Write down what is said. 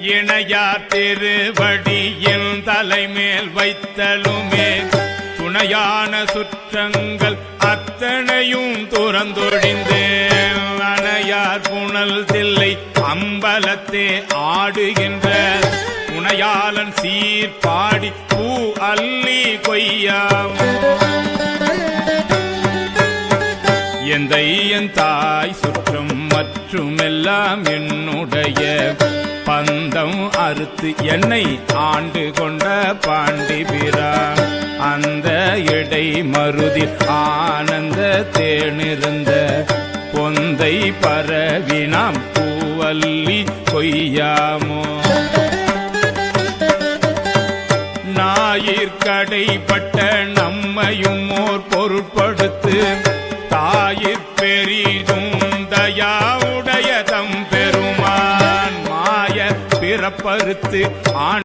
இணையார் திருவடியின் தலைமேல் வைத்தலுமே துணையான சுற்றங்கள் அத்தனையும் துறந்தொழிந்தே அணையார் புனல் தில்லை அம்பலத்தே ஆடுகின்ற துணையாளன் சீர்பாடி பூ அல்லி கொய்யாமோ எந்தை என் தாய் சுற்றம் மற்றும் எல்லாம் என்னுடைய பந்தம் அறுத்து என்னை ஆண்டு கொண்ட பாண்டிபிரான் அந்த இடை மருதில் ஆனந்த தேனிருந்த பொந்தை பரவினாம் பூவல்லி கொய்யாமோ ஞாயிற்கடைப்பட்ட நம்மையும் ஓர் பொருட்படுத்து தாயிற் பெரிதும் தயாவுடைய தம் பெருமான் மாய பிறப்பறுத்து ஆண்